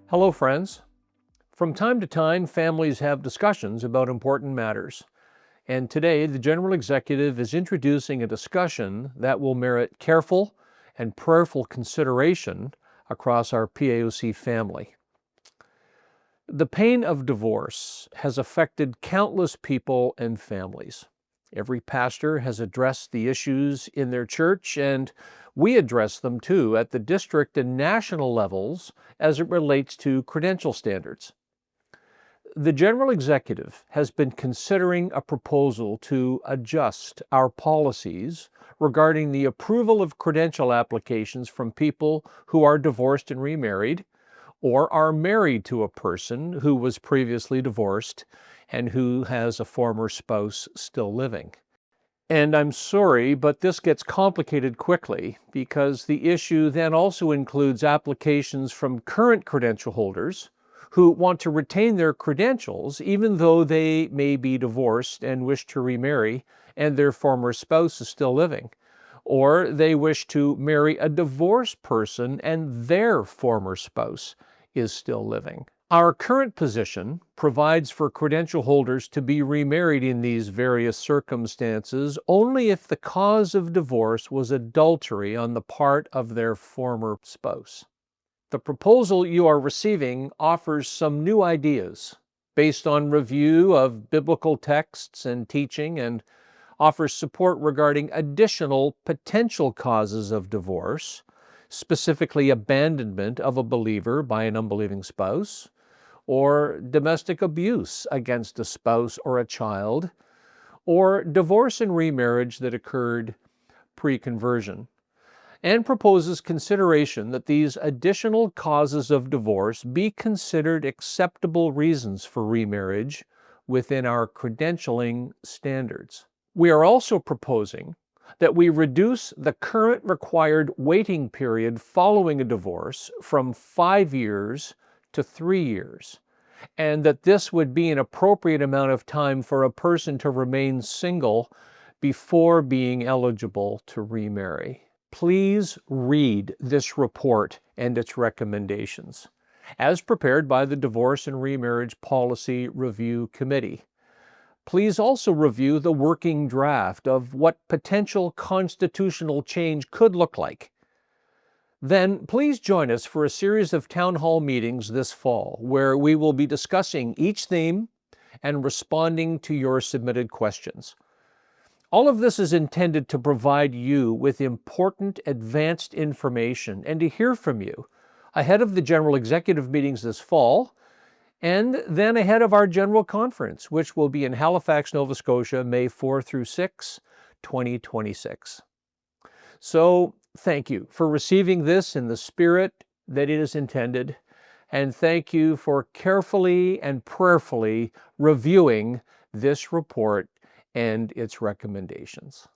Hello, friends. From time to time, families have discussions about important matters. And today, the General Executive is introducing a discussion that will merit careful and prayerful consideration across our PAOC family. The pain of divorce has affected countless people and families. Every pastor has addressed the issues in their church, and we address them too at the district and national levels as it relates to credential standards. The General Executive has been considering a proposal to adjust our policies regarding the approval of credential applications from people who are divorced and remarried, or are married to a person who was previously divorced and who has a former spouse still living. And I'm sorry, but this gets complicated quickly because the issue then also includes applications from current credential holders who want to retain their credentials even though they may be divorced and wish to remarry and their former spouse is still living, or they wish to marry a divorced person and their former spouse is still living. Our current position provides for credential holders to be remarried in these various circumstances only if the cause of divorce was adultery on the part of their former spouse. The proposal you are receiving offers some new ideas based on review of biblical texts and teaching, and offers support regarding additional potential causes of divorce, specifically abandonment of a believer by an unbelieving spouse, or domestic abuse against a spouse or a child, or divorce and remarriage that occurred pre-conversion, and proposes consideration that these additional causes of divorce be considered acceptable reasons for remarriage within our credentialing standards. We are also proposing that we reduce the current required waiting period following a divorce from 5 years to 3 years, and that this would be an appropriate amount of time for a person to remain single before being eligible to remarry. Please read this report and its recommendations, as prepared by the Divorce and Remarriage Policy Review Committee. Please also review the working draft of what potential constitutional change could look like. Then please join us for a series of town hall meetings this fall where we will be discussing each theme and responding to your submitted questions. All of this is intended to provide you with important advanced information and to hear from you ahead of the General Executive meetings this fall, and then ahead of our General Conference, which will be in Halifax, Nova Scotia, May 4 through 6, 2026. So, thank you for receiving this in the spirit that it is intended, and thank you for carefully and prayerfully reviewing this report and its recommendations.